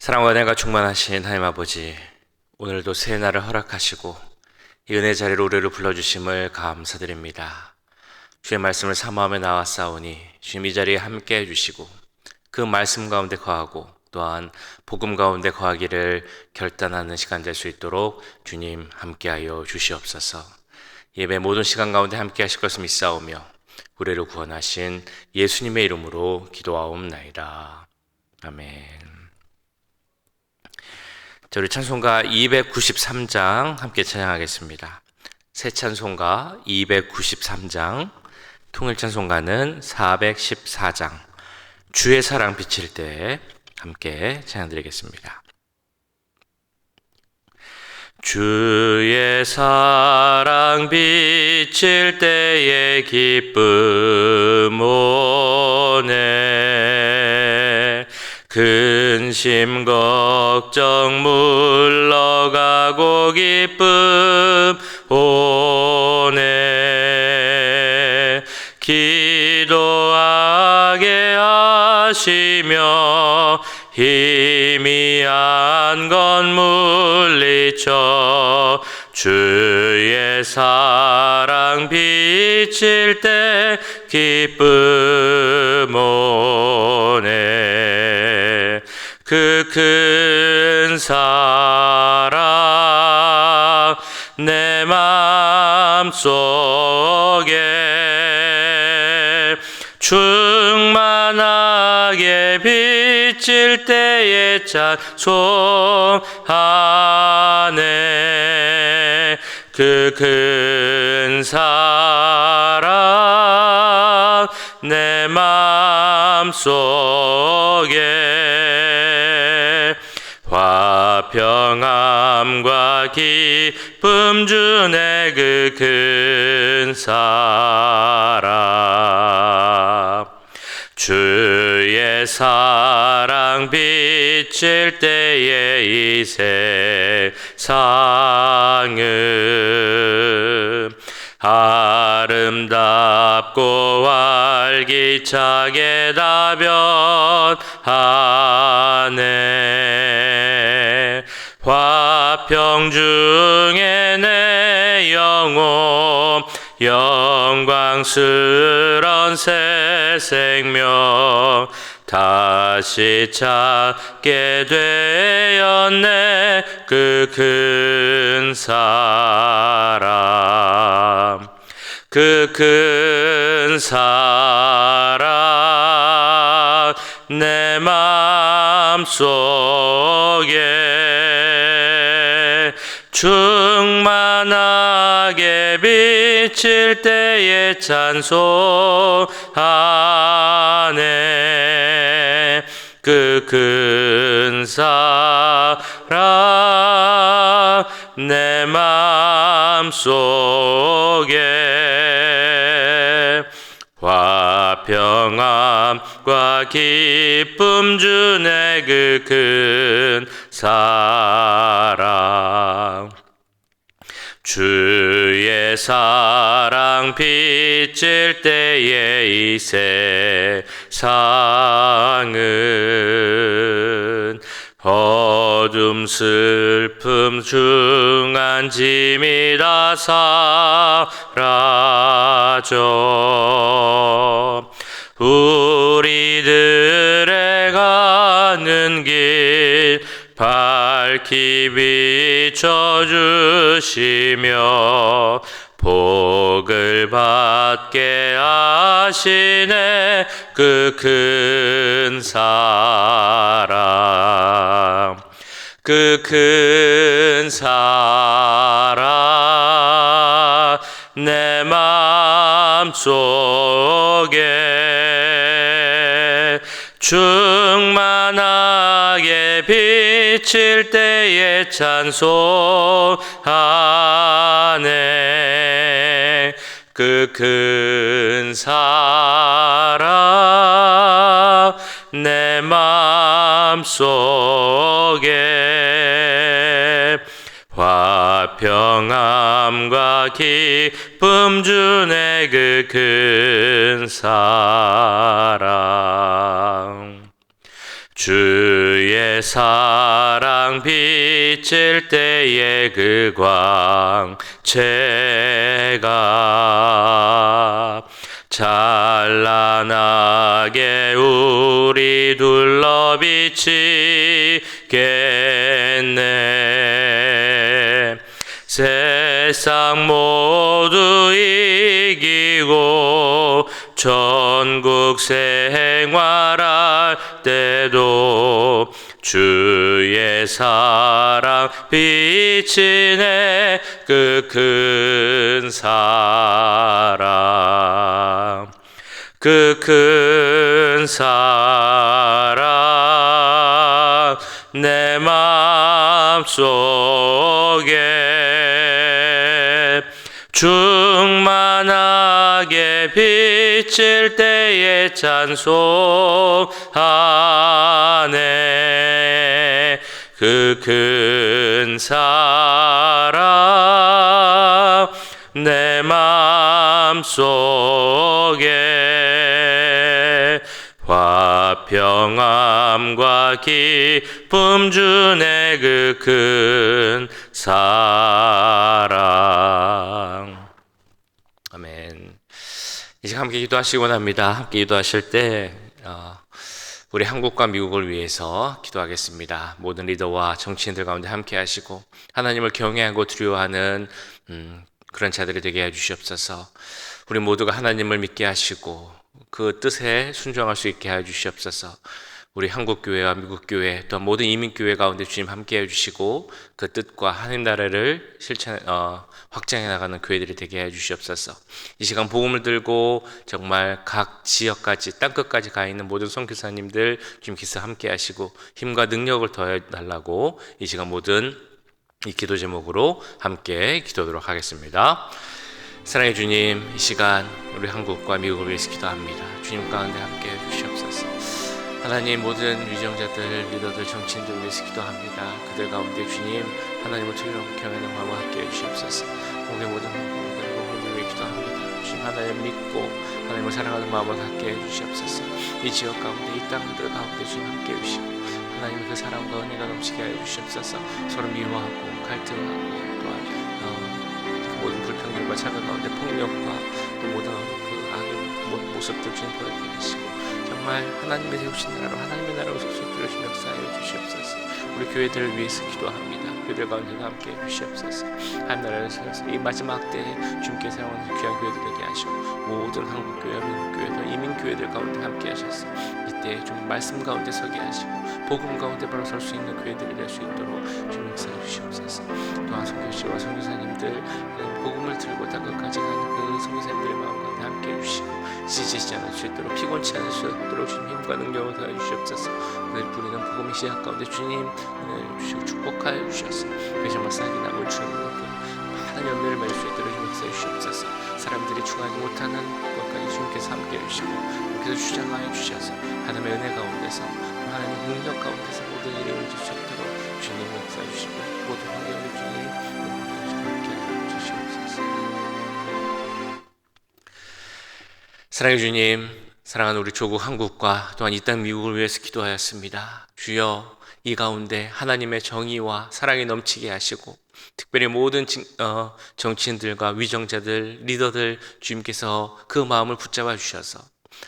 사랑과 은혜가 충만하신 하나님 아버지, 오늘도 새 날을 허락하시고 이 은혜 자리로 우리를 불러주심을 감사드립니다. 주의 말씀을 사모하며 나왔사오니 주님 이 자리에 함께 해주시고 그 말씀 가운데 거하고 또한 복음 가운데 거하기를 결단하는 시간 될 수 있도록 주님 함께하여 주시옵소서. 예배 모든 시간 가운데 함께 하실 것을 믿사오며 우리를 구원하신 예수님의 이름으로 기도하옵나이다. 아멘. 우리 찬송가 293장 함께 찬양하겠습니다. 새 찬송가 293장, 통일 찬송가는 414장, 주의 사랑 비칠 때 함께 찬양드리겠습니다. 주의 사랑 비칠 때의 기쁨 오네, 근심 걱정 물러가고 기쁨 오네, 기도하게 하시며 희미한 것 물리쳐 주의 사랑 비칠 때 기쁨 오네, 그 큰 사랑 내 맘속에 충만하게 비칠 때에 찬송하네, 그 큰 사랑 내 맘속에 화평함과 기쁨 주네, 그 큰 사랑. 주의 사랑 비칠 때에 이 세상은 아름답고 활기차게 다변하네, 화평 중에 내 영혼 영광스런 새 생명 다시 찾게 되었네, 그 큰 사랑, 그 큰 사랑 내 맘속에 충만하게 비칠 때에 찬송하네, 그 큰 사랑 내 맘속에 화평함과 기쁨 주네, 그 큰 사랑. 주의 사랑 비칠 때에 이 세상은 어둠 슬픔 중한 짐이 다 사라져 우리들의 가는 길 밝히 비춰주시며 복을 받게 하시네, 그 큰 사랑, 그 큰 사랑 내 맘속에 충만하게 비칠 때에 찬송하네, 그 큰 사랑 내 맘속에 화평함과 기쁨 주네, 그 큰 사랑. 주의 사랑 비칠 때의 그 광채가 찬란하게 우리 둘러 비치겠네. 세상 모두 이기고 천국 생활할 때도 주의 사랑 비치네. 그 큰 사랑, 그 큰 사랑 내 맘속에 충만하게 비칠 때에 찬송하네. 그 큰 사랑 내 맘속에 화평함과 기쁨 주네. 그 큰 사랑. 아멘. 이제 함께 기도하시고 납니다. 함께 기도하실 때 우리 한국과 미국을 위해서 기도하겠습니다. 모든 리더와 정치인들 가운데 함께 하시고 하나님을 경외하고 두려워하는 그런 자들이 되게 해주시옵소서. 우리 모두가 하나님을 믿게 하시고 그 뜻에 순종할 수 있게 해주시옵소서. 우리 한국교회와 미국교회 또한 모든 이민교회 가운데 주님 함께 해주시고 그 뜻과 하나님 나라를 확장해 나가는 교회들이 되게 해주시옵소서. 이 시간 복음을 들고 정말 각 지역까지 땅끝까지 가 있는 모든 선교사님들 주님께서 함께 하시고 힘과 능력을 더해 달라고 이 시간 모든 이 기도 제목으로 함께 기도하도록 하겠습니다. 사랑의 주님, 이 시간 우리 한국과 미국을 위해서 기도합니다. 주님 가운데 함께 해주시옵소서. 하나님, 모든 위정자들, 리더들, 정치인들 위해서 기도합니다. 그들 가운데 주님 하나님을 경외하는 마음을 함께 해주시옵소서. 우리 모든 한국을 위해 기도합니다. 주님 하나님 믿고 하나님을 사랑하는 마음을 갖게 해주시옵소서. 이 지역 가운데, 이 땅들 가운데 주님 함께 해주시고 하나님의 그 사랑과 은혜가 넘치게 해주시옵소서. 서로 미워하고 갈등하고 또한 모든 불평들과 차별 가운데 폭력과 또 모든 그 악의 모습들 주님 보여주게 하시고 정말 하나님의 세우신 나라로 하나님의 나라로 설 수 있도록 주님 역사하여 주시옵소서. 우리 교회들을 위해서 기도합니다. 교회들 가운데 함께 해주시옵소서. 하나님 나라를 세워서 이 마지막 때에 주님께 사용하는 귀한 교회들 되게 하시고 모든 한국교회와 미국교회들 이민교회들 가운데 함께 하셔서 이때 좀 말씀 가운데 서게 하시고 복음 가운데 바로 설 수 있는 교회들이 될 수 있도록 주님 역사해 주시옵소서. 또한 선교師와 선교사님들 복음을 들고 땅끝까지 가는 그 선교사님들의 마음 가운데 함께 해주시고 지치지 않을 수 있도록 피곤치 않을 수 있도록 주님 힘과 능력을 더해 주시옵소서. 그들 부리는 복음의 시작 가운데 주님 은혜를 주시고 축복하여 주셔서 그 정말 싹이 나물 주는 그 많은 열매를 맺을 수 있도록 주님 역사해 주시옵소서. 사람들이 충하지 못하는 것까지 주님께서 함께 해주시고 주님께서 주장하여 주셔서 하나님의 은혜 가운데서 하나님의 능력 가운데서 모든 일이 이루어질 수 있도록 주님 역사해 주시고 모든 환경을 주님 함께 해주시옵소서. 사랑의 주님, 사랑하는 우리 조국 한국과 또한 이 땅 미국을 위해서 기도하였습니다. 주여, 이 가운데 하나님의 정의와 사랑이 넘치게 하시고 특별히 모든 정치인들과 위정자들, 리더들 주님께서 그 마음을 붙잡아 주셔서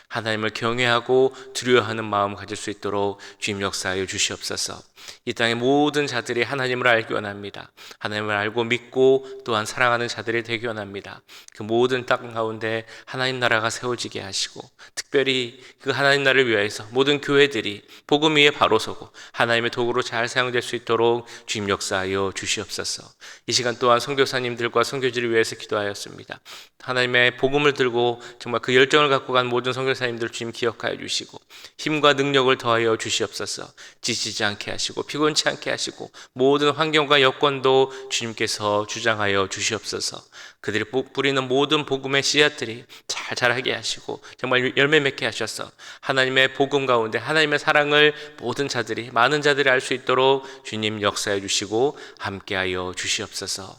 하나님을 경외하고 두려워하는 마음을 가질 수 있도록 주님 역사하여 주시옵소서. 이 땅의 모든 자들이 하나님을 알기 원합니다. 하나님을 알고 믿고 또한 사랑하는 자들이 되기 원합니다. 그 모든 땅 가운데 하나님 나라가 세워지게 하시고 특별히 그 하나님 나라를 위하여서 모든 교회들이 복음 위에 바로 서고 하나님의 도구로 잘 사용될 수 있도록 주님 역사하여 주시옵소서. 이 시간 또한 선교사님들과 선교지를 위해서 기도하였습니다. 하나님의 복음을 들고 정말 그 열정을 갖고 간 모든 선교사님들 주님 기억하여 주시고 힘과 능력을 더하여 주시옵소서. 지치지 않게 하시고 피곤치 않게 하시고 모든 환경과 여건도 주님께서 주장하여 주시옵소서. 그들이 뿌리는 모든 복음의 씨앗들이 잘 자라게 하시고 정말 열매 맺게 하셔서 하나님의 복음 가운데 하나님의 사랑을 모든 자들이 많은 자들이 알 수 있도록 주님 역사해 주시고 함께하여 주시옵소서.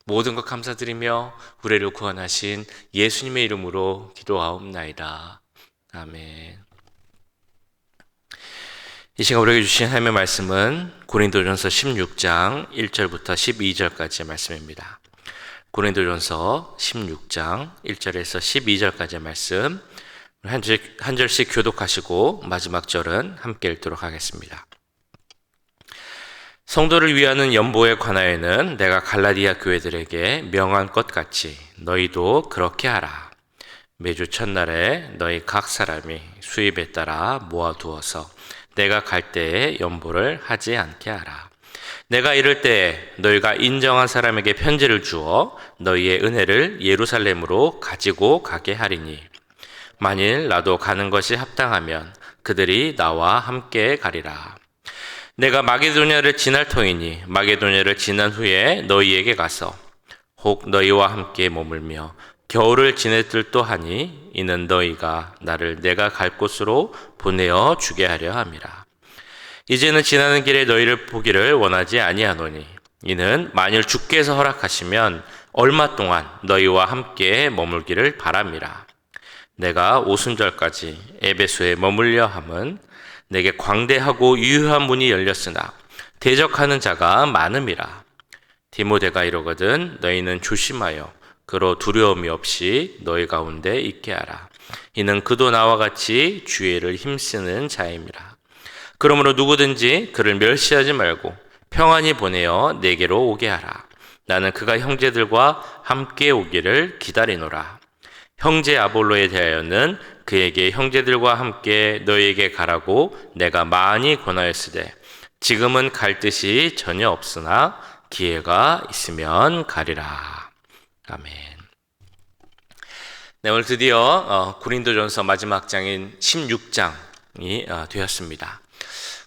모든 것 감사드리며 우리를 구원하신 예수님의 이름으로 기도하옵나이다. 아멘. 이 시간 우리에게 주신 하나님의 말씀은 고린도전서 16장 1절부터 12절까지의 말씀입니다. 고린도전서 16장 1절에서 12절까지의 말씀 한 절씩 교독하시고 마지막 절은 함께 읽도록 하겠습니다. 성도를 위하는 연보에 관하여는 내가 갈라디아 교회들에게 명한 것 같이 너희도 그렇게 하라. 매주 첫날에 너희 각 사람이 수입에 따라 모아두어서 내가 갈 때에 연보를 하지 않게 하라. 내가 이럴 때에 너희가 인정한 사람에게 편지를 주어 너희의 은혜를 예루살렘으로 가지고 가게 하리니 만일 나도 가는 것이 합당하면 그들이 나와 함께 가리라. 내가 마게도냐를 지날 터이니 마게도냐를 지난 후에 너희에게 가서 혹 너희와 함께 머물며 겨울을 지낼 듯도 하니 이는 너희가 나를 내가 갈 곳으로 보내어 주게 하려 함이라. 이제는 지나는 길에 너희를 보기를 원하지 아니하노니 이는 만일 주께서 허락하시면 얼마 동안 너희와 함께 머물기를 바람이라. 내가 오순절까지 에베소에 머물려 함은 내게 광대하고 유효한 문이 열렸으나 대적하는 자가 많음이라. 디모데가 이러거든 너희는 조심하여 그로 두려움이 없이 너희 가운데 있게 하라. 이는 그도 나와 같이 주의를 힘쓰는 자임이라. 그러므로 누구든지 그를 멸시하지 말고 평안히 보내어 내게로 오게 하라. 나는 그가 형제들과 함께 오기를 기다리노라. 형제 아볼로에 대하여는 그에게 형제들과 함께 너희에게 가라고 내가 많이 권하였으되 지금은 갈 뜻이 전혀 없으나 기회가 있으면 가리라. 아멘. 네, 오늘 드디어 고린도전서 마지막 장인 16장이 되었습니다.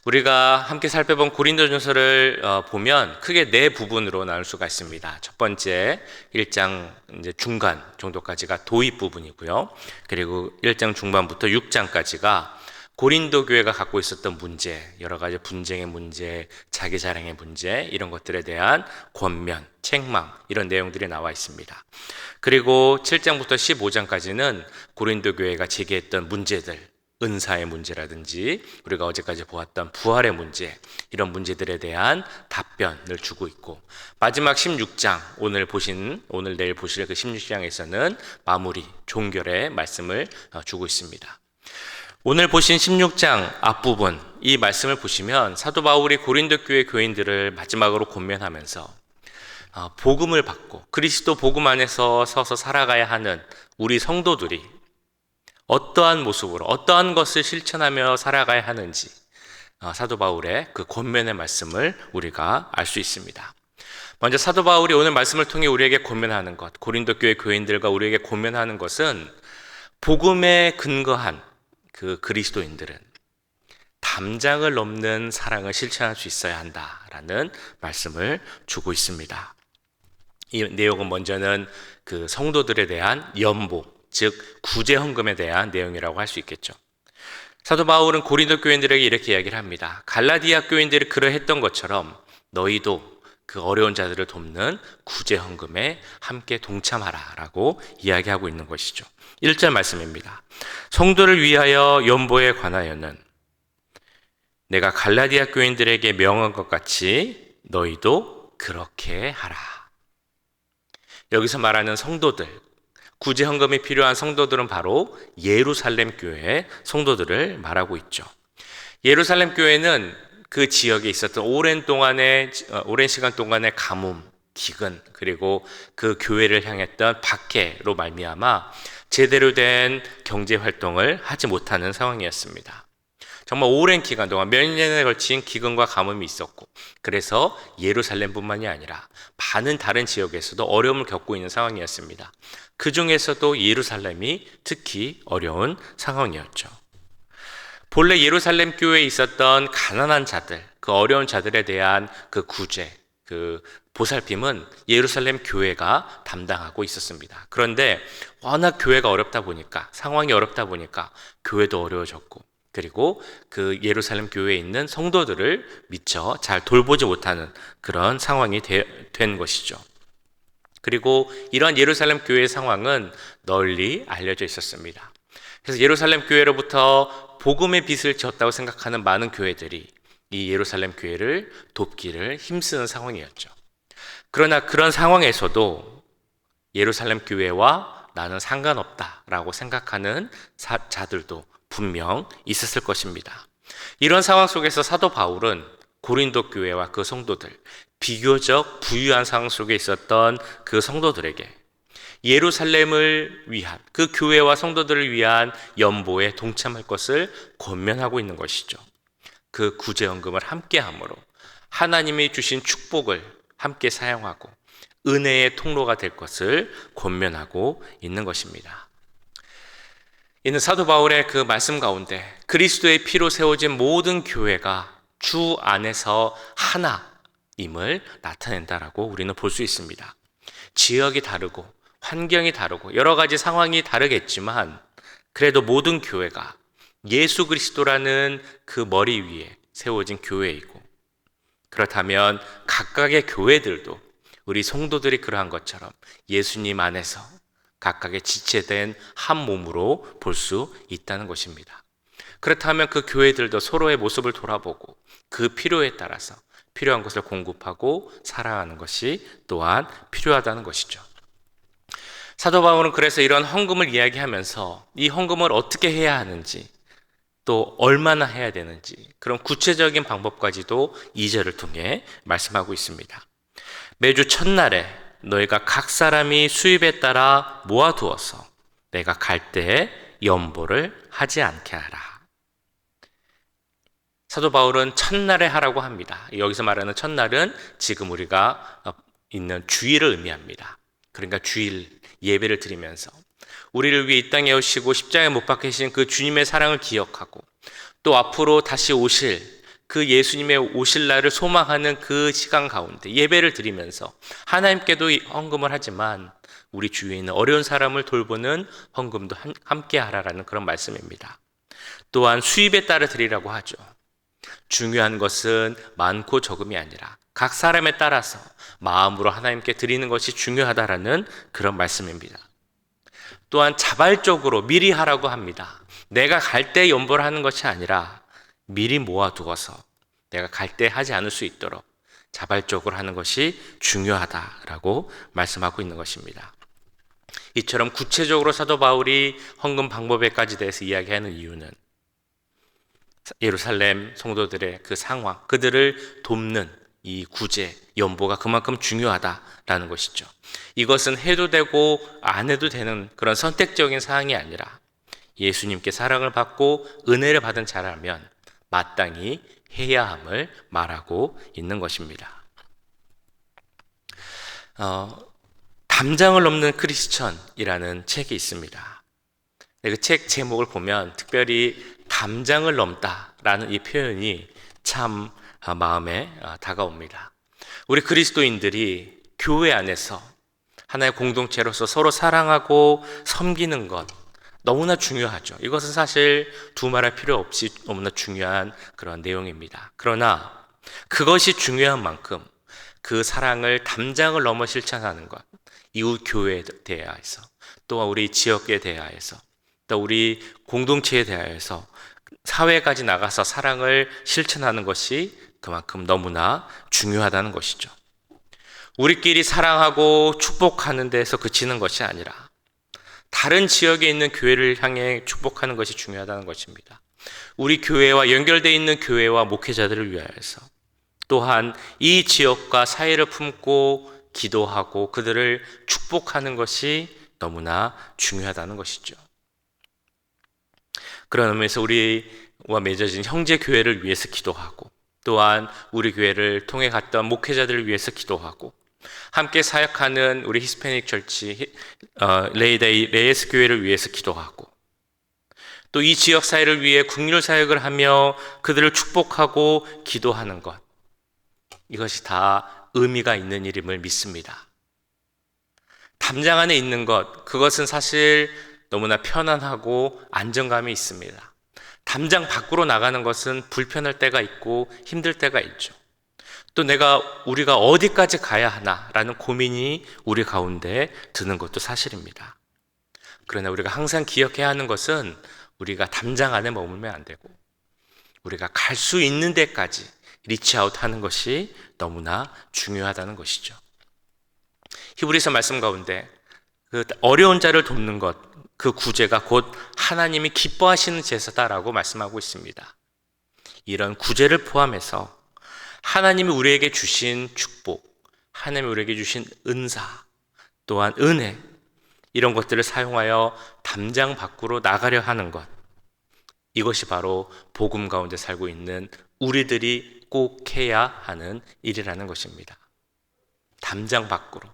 우리가 함께 살펴본 고린도전서를 보면 크게 네 부분으로 나눌 수가 있습니다. 첫 번째 1장 이제 중간 정도까지가 도입 부분이고요. 그리고 1장 중반부터 6장까지가 고린도 교회가 갖고 있었던 문제, 여러 가지 분쟁의 문제, 자기 자랑의 문제, 이런 것들에 대한 권면, 책망, 이런 내용들이 나와 있습니다. 그리고 7장부터 15장까지는 고린도 교회가 제기했던 문제들, 은사의 문제라든지 우리가 어제까지 보았던 부활의 문제, 이런 문제들에 대한 답변을 주고 있고, 마지막 16장, 오늘 내일 보실 그 16장에서는 마무리, 종결의 말씀을 주고 있습니다. 오늘 보신 16장 앞부분, 이 말씀을 보시면 사도 바울이 고린도 교회 교인들을 마지막으로 권면하면서 복음을 받고 그리스도 복음 안에서 서서 살아가야 하는 우리 성도들이 어떠한 모습으로 어떠한 것을 실천하며 살아가야 하는지 사도 바울의 그 권면의 말씀을 우리가 알 수 있습니다. 먼저 사도 바울이 오늘 말씀을 통해 우리에게 권면하는 것, 고린도 교회 교인들과 우리에게 권면하는 것은 복음에 근거한 그 그리스도인들은 담장을 넘는 사랑을 실천할 수 있어야 한다라는 말씀을 주고 있습니다. 이 내용은 먼저는 그 성도들에 대한 연보, 즉 구제 헌금에 대한 내용이라고 할 수 있겠죠. 사도 바울은 고린도 교인들에게 이렇게 이야기를 합니다. 갈라디아 교인들이 그러했던 것처럼 너희도 그 어려운 자들을 돕는 구제 헌금에 함께 동참하라라고 이야기하고 있는 것이죠. 1절 말씀입니다. 성도를 위하여 연보에 관하여는 내가 갈라디아 교인들에게 명한 것 같이 너희도 그렇게 하라. 여기서 말하는 성도들, 구제 헌금이 필요한 성도들은 바로 예루살렘 교회의 성도들을 말하고 있죠. 예루살렘 교회는 그 지역에 있었던 오랜 시간 동안의 가뭄, 기근, 그리고 그 교회를 향했던 박해로 말미암아 제대로 된 경제 활동을 하지 못하는 상황이었습니다. 정말 오랜 기간 동안 몇 년에 걸친 기근과 가뭄이 있었고, 그래서 예루살렘뿐만이 아니라 많은 다른 지역에서도 어려움을 겪고 있는 상황이었습니다. 그 중에서도 예루살렘이 특히 어려운 상황이었죠. 본래 예루살렘 교회에 있었던 가난한 자들, 그 어려운 자들에 대한 그 구제, 그 보살핌은 예루살렘 교회가 담당하고 있었습니다. 그런데 워낙 교회가 어렵다 보니까, 상황이 어렵다 보니까 교회도 어려워졌고, 그리고 그 예루살렘 교회에 있는 성도들을 미처 잘 돌보지 못하는 그런 상황이 된 것이죠. 그리고 이러한 예루살렘 교회의 상황은 널리 알려져 있었습니다. 그래서 예루살렘 교회로부터 복음의 빛을 지었다고 생각하는 많은 교회들이 이 예루살렘 교회를 돕기를 힘쓰는 상황이었죠. 그러나 그런 상황에서도 예루살렘 교회와 나는 상관없다라고 생각하는 자들도 분명 있었을 것입니다. 이런 상황 속에서 사도 바울은 고린도 교회와 그 성도들, 비교적 부유한 상황 속에 있었던 그 성도들에게 예루살렘을 위한, 그 교회와 성도들을 위한 연보에 동참할 것을 권면하고 있는 것이죠. 그 구제연금을 함께 함으로 하나님이 주신 축복을 함께 사용하고 은혜의 통로가 될 것을 권면하고 있는 것입니다. 이는 사도 바울의 그 말씀 가운데 그리스도의 피로 세워진 모든 교회가 주 안에서 하나임을 나타낸다라고 우리는 볼 수 있습니다. 지역이 다르고 환경이 다르고 여러 가지 상황이 다르겠지만 그래도 모든 교회가 예수 그리스도라는 그 머리 위에 세워진 교회이고, 그렇다면 각각의 교회들도 우리 성도들이 그러한 것처럼 예수님 안에서 각각의 지체된 한 몸으로 볼 수 있다는 것입니다. 그렇다면 그 교회들도 서로의 모습을 돌아보고 그 필요에 따라서 필요한 것을 공급하고 사랑하는 것이 또한 필요하다는 것이죠. 사도 바울은 그래서 이런 헌금을 이야기하면서 이 헌금을 어떻게 해야 하는지, 또 얼마나 해야 되는지 그런 구체적인 방법까지도 2절을 통해 말씀하고 있습니다. 매주 첫날에 너희가 각 사람이 수입에 따라 모아두어서 내가 갈 때에 연보를 하지 않게 하라. 사도 바울은 첫날에 하라고 합니다. 여기서 말하는 첫날은 지금 우리가 있는 주일을 의미합니다. 그러니까 주일 예배를 드리면서 우리를 위해 이 땅에 오시고 십자가에 못 박히신 그 주님의 사랑을 기억하고 또 앞으로 다시 오실 그 예수님의 오실 날을 소망하는 그 시간 가운데 예배를 드리면서 하나님께도 헌금을 하지만 우리 주위에 있는 어려운 사람을 돌보는 헌금도 함께 하라라는 그런 말씀입니다. 또한 수입에 따라 드리라고 하죠. 중요한 것은 많고 적음이 아니라 각 사람에 따라서 마음으로 하나님께 드리는 것이 중요하다라는 그런 말씀입니다. 또한 자발적으로 미리 하라고 합니다. 내가 갈 때 연보를 하는 것이 아니라 미리 모아두어서 내가 갈 때 하지 않을 수 있도록 자발적으로 하는 것이 중요하다라고 말씀하고 있는 것입니다. 이처럼 구체적으로 사도 바울이 헌금 방법에까지 대해서 이야기하는 이유는 예루살렘 성도들의 그 상황, 그들을 돕는 이 구제, 연보가 그만큼 중요하다라는 것이죠. 이것은 해도 되고 안 해도 되는 그런 선택적인 사항이 아니라 예수님께 사랑을 받고 은혜를 받은 자라면 마땅히 해야 함을 말하고 있는 것입니다. 담장을 넘는 크리스천이라는 책이 있습니다. 그 책 제목을 보면 특별히 담장을 넘다라는 이 표현이 참 마음에 다가옵니다. 우리 그리스도인들이 교회 안에서 하나의 공동체로서 서로 사랑하고 섬기는 것 너무나 중요하죠. 이것은 사실 두말할 필요 없이 너무나 중요한 그런 내용입니다. 그러나 그것이 중요한 만큼 그 사랑을 담장을 넘어 실천하는 것, 이웃 교회에 대하여서 또 우리 지역에 대하여서 또 우리 공동체에 대하여서 사회까지 나가서 사랑을 실천하는 것이 그만큼 너무나 중요하다는 것이죠. 우리끼리 사랑하고 축복하는 데서 그치는 것이 아니라 다른 지역에 있는 교회를 향해 축복하는 것이 중요하다는 것입니다. 우리 교회와 연결되어 있는 교회와 목회자들을 위하여서 또한 이 지역과 사이를 품고 기도하고 그들을 축복하는 것이 너무나 중요하다는 것이죠. 그런 의미에서 우리와 맺어진 형제 교회를 위해서 기도하고 또한 우리 교회를 통해 갔던 목회자들을 위해서 기도하고 함께 사역하는 우리 히스패닉 철치 레이스 교회를 위해서 기도하고 또 이 지역 사회를 위해 국률 사역을 하며 그들을 축복하고 기도하는 것, 이것이 다 의미가 있는 일임을 믿습니다. 담장 안에 있는 것, 그것은 사실 너무나 편안하고 안정감이 있습니다. 담장 밖으로 나가는 것은 불편할 때가 있고 힘들 때가 있죠. 또 우리가 어디까지 가야 하나라는 고민이 우리 가운데 드는 것도 사실입니다. 그러나 우리가 항상 기억해야 하는 것은 우리가 담장 안에 머물면 안 되고 우리가 갈 수 있는 데까지 리치아웃 하는 것이 너무나 중요하다는 것이죠. 히브리서 말씀 가운데 그 어려운 자를 돕는 것, 그 구제가 곧 하나님이 기뻐하시는 제사다라고 말씀하고 있습니다. 이런 구제를 포함해서 하나님이 우리에게 주신 축복, 하나님이 우리에게 주신 은사, 또한 은혜, 이런 것들을 사용하여 담장 밖으로 나가려 하는 것, 이것이 바로 복음 가운데 살고 있는 우리들이 꼭 해야 하는 일이라는 것입니다. 담장 밖으로,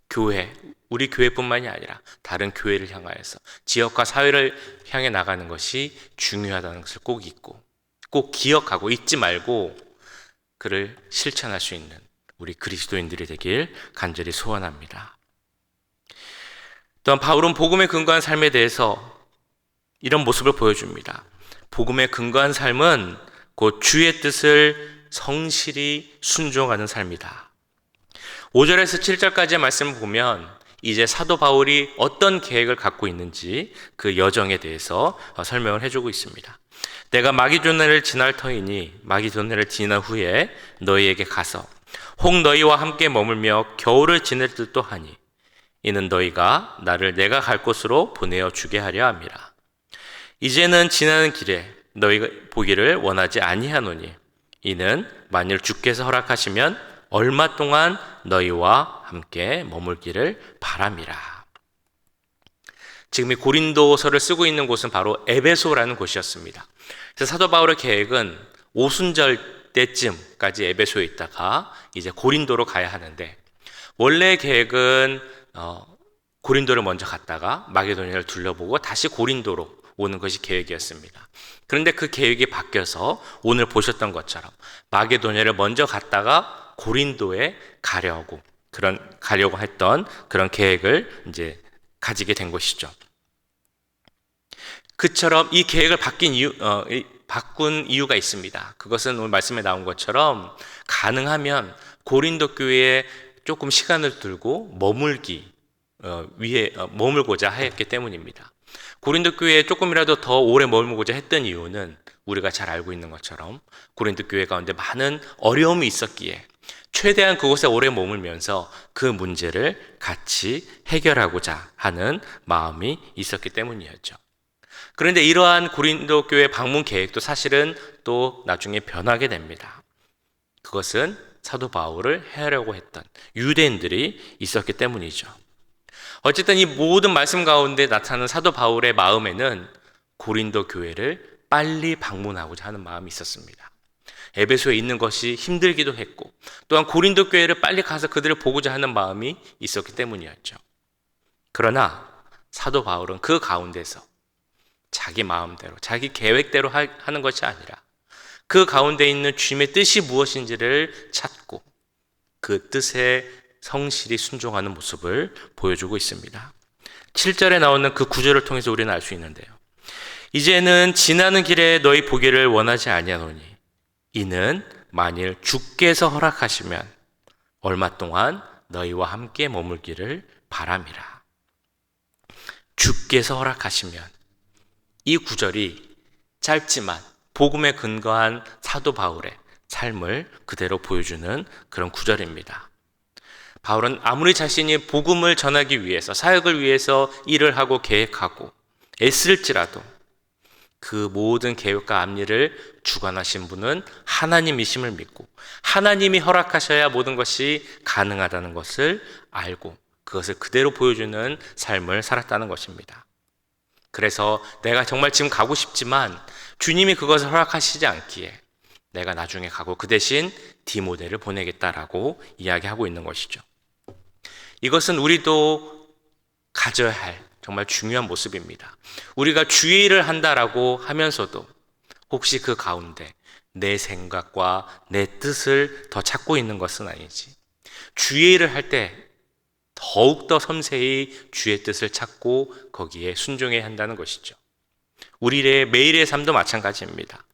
교회, 우리 교회뿐만이 아니라 다른 교회를 향하여서 지역과 사회를 향해 나가는 것이 중요하다는 것을 꼭 잊고, 꼭 기억하고 잊지 말고 그를 실천할 수 있는 우리 그리스도인들이 되길 간절히 소원합니다. 또한 바울은 복음에 근거한 삶에 대해서 이런 모습을 보여줍니다. 복음에 근거한 삶은 곧 주의 뜻을 성실히 순종하는 삶이다. 5절에서 7절까지의 말씀을 보면 이제 사도 바울이 어떤 계획을 갖고 있는지 그 여정에 대해서 설명을 해주고 있습니다. 내가 마기도냐를 지날 터이니 마기도냐를 지난 후에 너희에게 가서 혹 너희와 함께 머물며 겨울을 지낼 듯도 하니 이는 너희가 나를 내가 갈 곳으로 보내어 주게 하려 함이라. 이제는 지나는 길에 너희가 보기를 원하지 아니하노니 이는 만일 주께서 허락하시면 얼마 동안 너희와 함께 머물기를 바람이라. 지금 이 고린도서를 쓰고 있는 곳은 바로 에베소라는 곳이었습니다. 그래서 사도 바울의 계획은 오순절 때쯤까지 에베소에 있다가 이제 고린도로 가야 하는데, 원래 계획은 고린도를 먼저 갔다가 마게도냐를 둘러보고 다시 고린도로 오는 것이 계획이었습니다. 그런데 그 계획이 바뀌어서 오늘 보셨던 것처럼 마게도냐를 먼저 갔다가 고린도에 가려고 했던 그런 계획을 이제 가지게 된 것이죠. 그처럼 이 계획을 바꾼 이유가 있습니다. 그것은 오늘 말씀에 나온 것처럼 가능하면 고린도 교회에 조금 시간을 두고 머물고자 했기 때문입니다. 고린도 교회에 조금이라도 더 오래 머물고자 했던 이유는 우리가 잘 알고 있는 것처럼 고린도 교회 가운데 많은 어려움이 있었기에 최대한 그곳에 오래 머물면서 그 문제를 같이 해결하고자 하는 마음이 있었기 때문이었죠. 그런데 이러한 고린도 교회 방문 계획도 사실은 또 나중에 변하게 됩니다. 그것은 사도 바울을 해하려고 했던 유대인들이 있었기 때문이죠. 어쨌든 이 모든 말씀 가운데 나타나는 사도 바울의 마음에는 고린도 교회를 빨리 방문하고자 하는 마음이 있었습니다. 에베소에 있는 것이 힘들기도 했고, 또한 고린도 교회를 빨리 가서 그들을 보고자 하는 마음이 있었기 때문이었죠. 그러나 사도 바울은 그 가운데서 자기 마음대로, 자기 계획대로 하는 것이 아니라 그 가운데 있는 주님의 뜻이 무엇인지를 찾고 그 뜻에 성실히 순종하는 모습을 보여주고 있습니다. 7절에 나오는 그 구절을 통해서 우리는 알 수 있는데요. 이제는 지나는 길에 너희 보기를 원하지 아니하노니 이는 만일 주께서 허락하시면 얼마 동안 너희와 함께 머물기를 바람이라. 주께서 허락하시면, 이 구절이 짧지만 복음에 근거한 사도 바울의 삶을 그대로 보여주는 그런 구절입니다. 바울은 아무리 자신이 복음을 전하기 위해서, 사역을 위해서 일을 하고 계획하고 애쓸지라도 그 모든 계획과 앞일을 주관하신 분은 하나님이심을 믿고 하나님이 허락하셔야 모든 것이 가능하다는 것을 알고 그것을 그대로 보여주는 삶을 살았다는 것입니다. 그래서 내가 정말 지금 가고 싶지만 주님이 그것을 허락하시지 않기에 내가 나중에 가고 그 대신 디모데를 보내겠다라고 이야기하고 있는 것이죠. 이것은 우리도 가져야 할 정말 중요한 모습입니다. 우리가 주의 일을 한다라고 하면서도 혹시 그 가운데 내 생각과 내 뜻을 더 찾고 있는 것은 아니지, 주의 일을 할 때 더욱더 섬세히 주의 뜻을 찾고 거기에 순종해야 한다는 것이죠. 우리의 매일의 삶도 마찬가지입니다.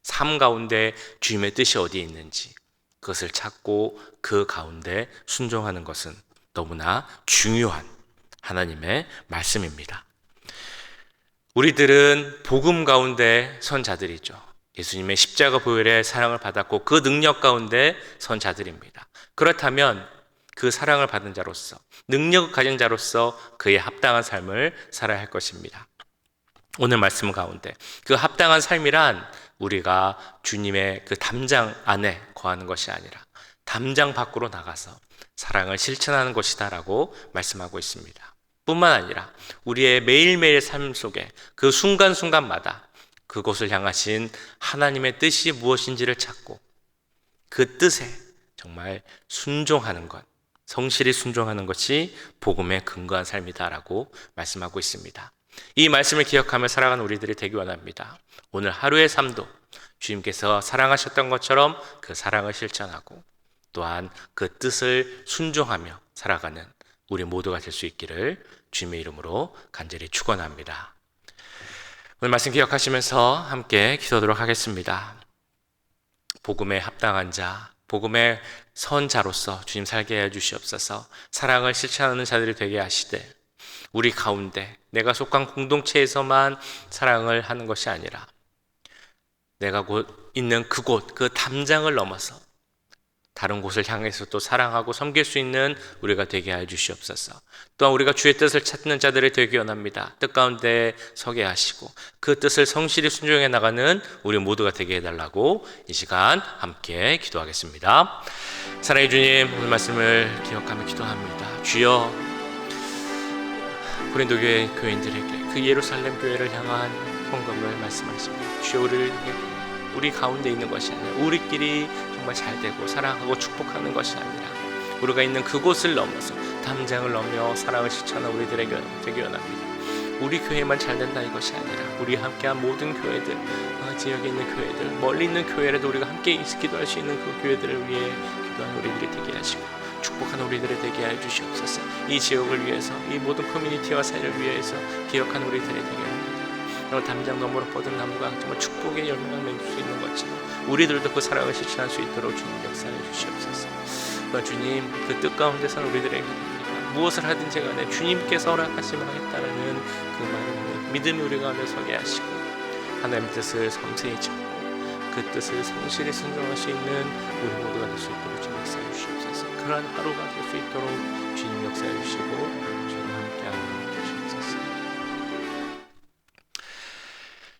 삶 가운데 주님의 뜻이 어디에 있는지 그것을 찾고 그 가운데 순종하는 것은 너무나 중요한 하나님의 말씀입니다. 우리들은 복음 가운데 선 자들이죠. 예수님의 십자가 보혈의 사랑을 받았고 그 능력 가운데 선 자들입니다. 그렇다면 그 사랑을 받은 자로서, 능력을 가진 자로서 그에 합당한 삶을 살아야 할 것입니다. 오늘 말씀 가운데 그 합당한 삶이란 우리가 주님의 그 담장 안에 거하는 것이 아니라 담장 밖으로 나가서 사랑을 실천하는 것이다라고 말씀하고 있습니다. 뿐만 아니라 우리의 매일매일 삶 속에 그 순간순간마다 그곳을 향하신 하나님의 뜻이 무엇인지를 찾고 그 뜻에 정말 순종하는 것, 성실히 순종하는 것이 복음에 근거한 삶이다라고 말씀하고 있습니다. 이 말씀을 기억하며 살아가는 우리들이 되기 원합니다. 오늘 하루의 삶도 주님께서 사랑하셨던 것처럼 그 사랑을 실천하고 또한 그 뜻을 순종하며 살아가는 우리 모두가 될 수 있기를 주님의 이름으로 간절히 축원합니다. 오늘 말씀 기억하시면서 함께 기도하도록 하겠습니다. 복음에 합당한 자, 복음의 선자로서 주님 살게 해 주시옵소서. 사랑을 실천하는 자들이 되게 하시되 우리 가운데 내가 속한 공동체에서만 사랑을 하는 것이 아니라 내가 곧 있는 그곳, 그 담장을 넘어서 다른 곳을 향해서 또 사랑하고 섬길 수 있는 우리가 되게 하여 주시옵소서. 또한 우리가 주의 뜻을 찾는 자들이 되기 원합니다. 뜻 가운데 서게 하시고 그 뜻을 성실히 순종해 나가는 우리 모두가 되게 해달라고 이 시간 함께 기도하겠습니다. 사랑의 주님, 오늘 말씀을 기억하며 기도합니다. 주여, 고린도 교회 교인들에게 그 예루살렘 교회를 향한 헌금을 말씀하십니다. 주여, 우리 가운데 있는 것이 아니라 우리끼리 정말 잘 되고 사랑하고 축복하는 것이 아니라 우리가 있는 그곳을 넘어서 담장을 넘어 사랑을 실천하는 우리들에게 되기 원합니다. 우리 교회만 잘 된다 이것이 아니라 우리 함께한 모든 교회들, 지역에 있는 교회들, 멀리 있는 교회라도 우리가 함께 기도할 수 있는 그 교회들을 위해 기도하는 우리들이 되게 하시고 축복하는 우리들이 되게 하여 주시옵소서. 이 지역을 위해서, 이 모든 커뮤니티와 사회를 위해서 기억하는 우리들이 되게 합니다. 담장 너머로 뻗은 나무가 정말 축복의 열매를 맺을 수 있는 것처럼 우리들도 그 사랑을 실천할 수 있도록 주님 역사해 주시옵소서. 주님, 그 뜻 가운데서 우리들에게 무엇을 하든지 간에 주님께서 허락하시면 하겠다라는 그 마음의 믿음이 우리 가운데 서게 하시고 하나님의 뜻을 섬세히 찾고 그 뜻을 성실히 순종할 수 있는 우리 모두가 될 수 있도록 주님 역사해 주시옵소서. 그러한 하루가 될 수 있도록 주님 역사해 주시고 주님 함께하여 주시옵소서.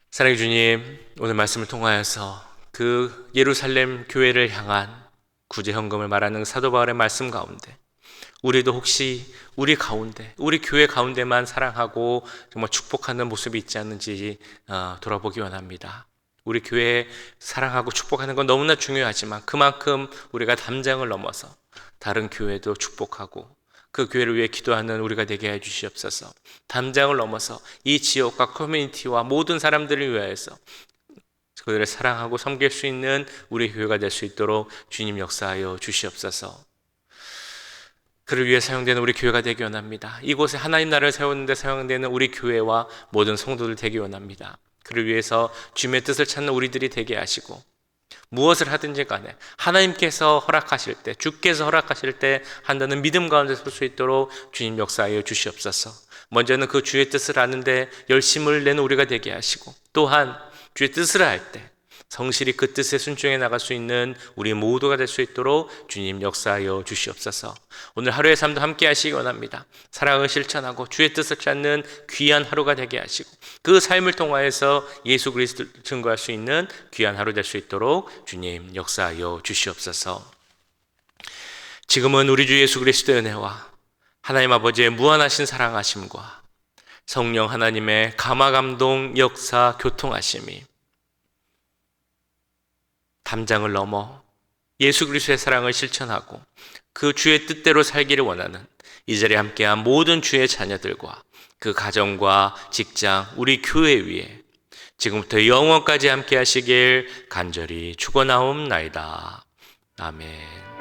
사랑의 주님, 오늘 말씀을 통하여서 그 예루살렘 교회를 향한 구제 헌금을 말하는 사도 바울의 말씀 가운데 우리도 혹시 우리 가운데, 우리 교회 가운데만 사랑하고 정말 축복하는 모습이 있지 않는지 돌아보기 원합니다. 우리 교회 사랑하고 축복하는 건 너무나 중요하지만 그만큼 우리가 담장을 넘어서 다른 교회도 축복하고 그 교회를 위해 기도하는 우리가 되게 해 주시옵소서. 담장을 넘어서 이 지역과 커뮤니티와 모든 사람들을 위하여서 그들을 사랑하고 섬길 수 있는 우리 교회가 될 수 있도록 주님 역사하여 주시옵소서. 그를 위해 사용되는 우리 교회가 되기 원합니다. 이곳에 하나님 나라를 세우는 데 사용되는 우리 교회와 모든 성도들 되기 원합니다. 그를 위해서 주님의 뜻을 찾는 우리들이 되게 하시고 무엇을 하든지 간에 하나님께서 허락하실 때, 주께서 허락하실 때 한다는 믿음 가운데 설 수 있도록 주님 역사하여 주시옵소서. 먼저는 그 주의 뜻을 아는데 열심을 내는 우리가 되게 하시고 또한 주의 뜻을 알 때 성실히 그 뜻에 순종해 나갈 수 있는 우리 모두가 될 수 있도록 주님 역사하여 주시옵소서. 오늘 하루의 삶도 함께 하시기 원합니다. 사랑을 실천하고 주의 뜻을 찾는 귀한 하루가 되게 하시고 그 삶을 통하여서 예수 그리스도를 증거할 수 있는 귀한 하루 될 수 있도록 주님 역사하여 주시옵소서. 지금은 우리 주 예수 그리스도의 은혜와 하나님 아버지의 무한하신 사랑하심과 성령 하나님의 감화감동 역사 교통하심이 담장을 넘어 예수 그리스도의 사랑을 실천하고 그 주의 뜻대로 살기를 원하는 이 자리에 함께한 모든 주의 자녀들과 그 가정과 직장, 우리 교회 위에 지금부터 영원까지 함께 하시길 간절히 축원하옵나이다. 아멘.